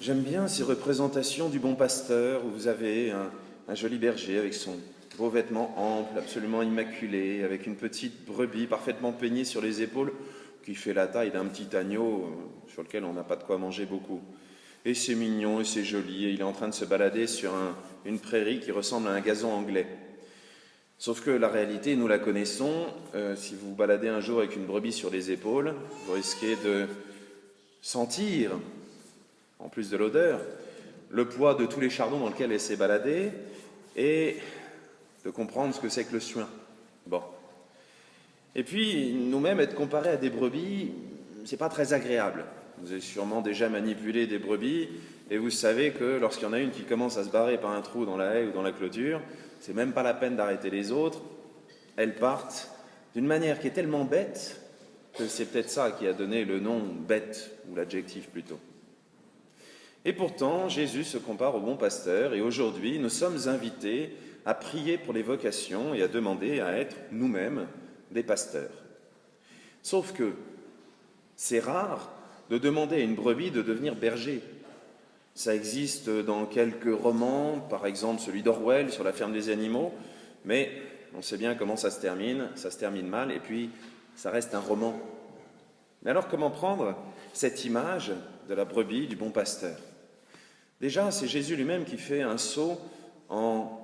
J'aime bien ces représentations du bon pasteur où vous avez un joli berger avec son beau vêtement ample, absolument immaculé, avec une petite brebis parfaitement peignée sur les épaules qui fait la taille d'un petit agneau sur lequel on n'a pas de quoi manger beaucoup. Et c'est mignon et c'est joli et il est en train de se balader sur une prairie qui ressemble à un gazon anglais. Sauf que la réalité, nous la connaissons, si vous vous baladez un jour avec une brebis sur les épaules, vous risquez de sentir, en plus de l'odeur, le poids de tous les chardons dans lesquels elle s'est baladée et de comprendre ce que c'est que le suin. Bon. Et puis, nous-mêmes, être comparés à des brebis, c'est pas très agréable. Vous avez sûrement déjà manipulé des brebis et vous savez que lorsqu'il y en a une qui commence à se barrer par un trou dans la haie ou dans la clôture, c'est même pas la peine d'arrêter les autres. Elles partent d'une manière qui est tellement bête que c'est peut-être ça qui a donné le nom bête, ou l'adjectif plutôt. Et pourtant, Jésus se compare au bon pasteur et aujourd'hui, nous sommes invités à prier pour les vocations et à demander à être nous-mêmes des pasteurs. Sauf que c'est rare de demander à une brebis de devenir berger. Ça existe dans quelques romans, par exemple celui d'Orwell sur la ferme des animaux, mais on sait bien comment ça se termine mal, et puis ça reste un roman. Mais alors comment prendre cette image de la brebis, du bon pasteur ? Déjà, c'est Jésus lui-même qui fait un saut en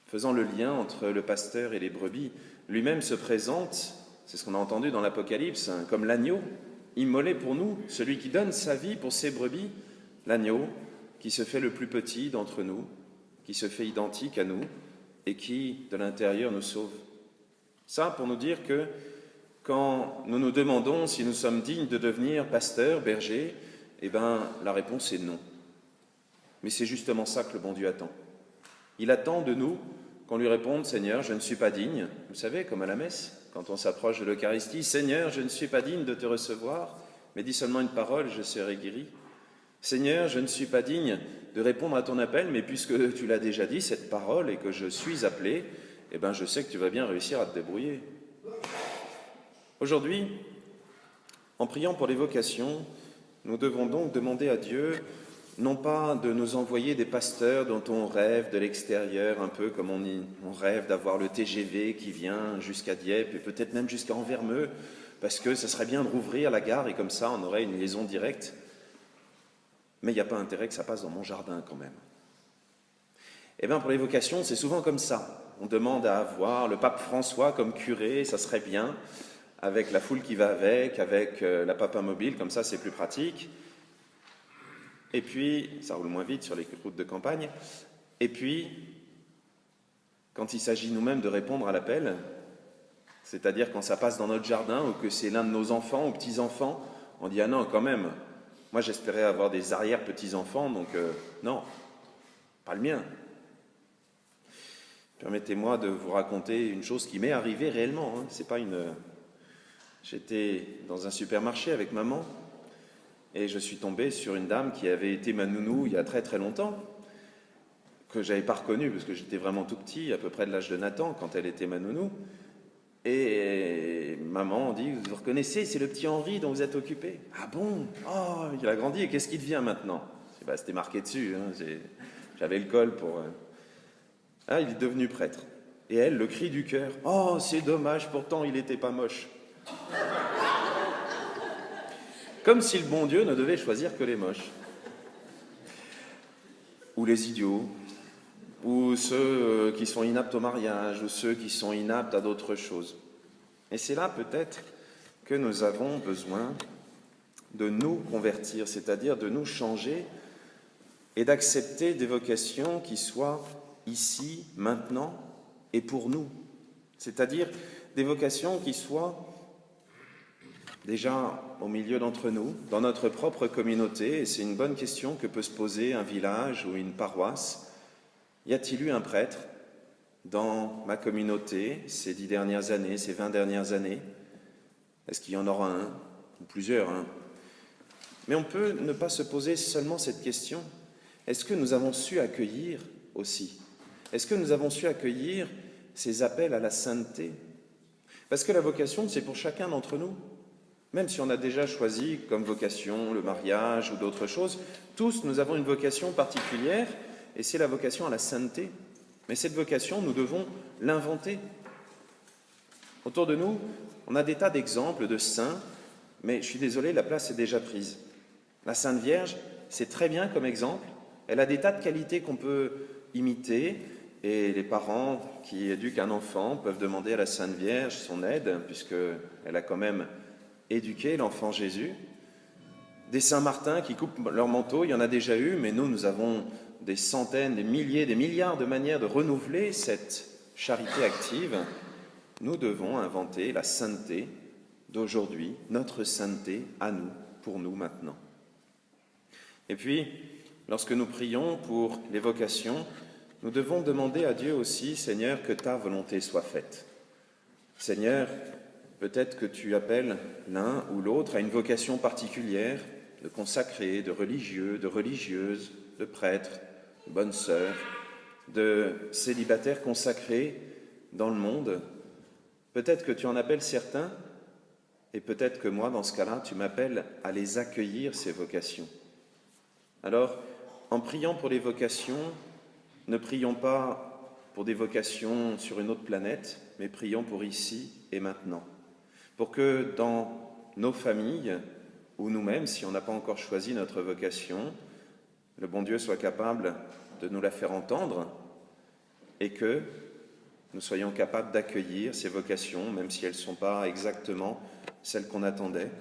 faisant le lien entre le pasteur et les brebis. Lui-même se présente, c'est ce qu'on a entendu dans l'Apocalypse, comme l'agneau, immolé pour nous, celui qui donne sa vie pour ses brebis, l'agneau qui se fait le plus petit d'entre nous, qui se fait identique à nous et qui, de l'intérieur, nous sauve. Ça pour nous dire que quand nous nous demandons si nous sommes dignes de devenir pasteurs, bergers, eh bien, la réponse est non. Mais c'est justement ça que le bon Dieu attend. Il attend de nous qu'on lui réponde « Seigneur, je ne suis pas digne ». Vous savez, comme à la messe, quand on s'approche de l'Eucharistie, « Seigneur, je ne suis pas digne de te recevoir, mais dis seulement une parole, je serai guéri ». « Seigneur, je ne suis pas digne de répondre à ton appel, mais puisque tu l'as déjà dit, cette parole, et que je suis appelé, eh bien, je sais que tu vas bien réussir à te débrouiller. » Aujourd'hui, en priant pour les vocations, nous devons donc demander à Dieu non pas de nous envoyer des pasteurs dont on rêve de l'extérieur, un peu comme on rêve d'avoir le TGV qui vient jusqu'à Dieppe et peut-être même jusqu'à Anvermeux, parce que ça serait bien de rouvrir la gare et comme ça on aurait une liaison directe. Mais il n'y a pas intérêt que ça passe dans mon jardin quand même. Eh bien pour les vocations, c'est souvent comme ça. On demande à avoir le pape François comme curé, ça serait bien, avec la foule qui va avec la papa mobile, comme ça c'est plus pratique. Et puis, ça roule moins vite sur les routes de campagne. Et puis, quand il s'agit nous-mêmes de répondre à l'appel, c'est-à-dire quand ça passe dans notre jardin ou que c'est l'un de nos enfants ou petits-enfants, on dit « Ah non, quand même, moi j'espérais avoir des arrière-petits-enfants, donc non, pas le mien ». Permettez-moi de vous raconter une chose qui m'est arrivée réellement. C'est pas une... J'étais dans un supermarché avec maman, et je suis tombé sur une dame qui avait été ma nounou il y a très très longtemps, que je n'avais pas reconnue parce que j'étais vraiment tout petit, à peu près de l'âge de Nathan, quand elle était ma nounou. Et maman dit « Vous reconnaissez, c'est le petit Henri dont vous êtes occupé ?»« Ah bon ? Oh, il a grandi, et qu'est-ce qu'il devient maintenant ?» C'était marqué dessus, j'avais le col pour... Ah, il est devenu prêtre. Et elle, le cri du cœur « Oh, c'est dommage, pourtant il n'était pas moche !» Comme si le bon Dieu ne devait choisir que les moches, ou les idiots, ou ceux qui sont inaptes au mariage, ou ceux qui sont inaptes à d'autres choses. Et c'est là peut-être que nous avons besoin de nous convertir, c'est-à-dire de nous changer et d'accepter des vocations qui soient ici, maintenant et pour nous. C'est-à-dire des vocations qui soient déjà au milieu d'entre nous, dans notre propre communauté, et c'est une bonne question que peut se poser un village ou une paroisse. Y a-t-il eu un prêtre dans ma communauté ces 10 dernières années, ces 20 dernières années? Est-ce qu'il y en aura un, ou plusieurs, Mais on peut ne pas se poser seulement cette question. Est-ce que nous avons su accueillir aussi? Est-ce que nous avons su accueillir ces appels à la sainteté? Parce que la vocation, c'est pour chacun d'entre nous. Même si on a déjà choisi comme vocation le mariage ou d'autres choses, tous nous avons une vocation particulière et c'est la vocation à la sainteté. Mais cette vocation, nous devons l'inventer. Autour de nous, on a des tas d'exemples de saints, mais je suis désolé, la place est déjà prise. La Sainte Vierge, c'est très bien comme exemple. Elle a des tas de qualités qu'on peut imiter, et les parents qui éduquent un enfant peuvent demander à la Sainte Vierge son aide, puisqu'elle a quand même éduqué l'enfant Jésus. Des saints Martin qui coupent leur manteau, il y en a déjà eu, mais nous avons des centaines, des milliers, des milliards de manières de renouveler cette charité active. Nous devons inventer la sainteté d'aujourd'hui, notre sainteté à nous, pour nous maintenant. Et puis, lorsque nous prions pour les vocations, nous devons demander à Dieu aussi, Seigneur, que ta volonté soit faite. Seigneur, peut-être que tu appelles l'un ou l'autre à une vocation particulière, de consacrés, de religieux, de religieuses, de prêtres, de bonnes sœurs, de célibataires consacrés dans le monde. Peut-être que tu en appelles certains, et peut-être que moi, dans ce cas-là, tu m'appelles à les accueillir, ces vocations. Alors, en priant pour les vocations, ne prions pas pour des vocations sur une autre planète, mais prions pour ici et maintenant. Pour que dans nos familles, ou nous-mêmes, si on n'a pas encore choisi notre vocation, le bon Dieu soit capable de nous la faire entendre et que nous soyons capables d'accueillir ces vocations, même si elles ne sont pas exactement celles qu'on attendait,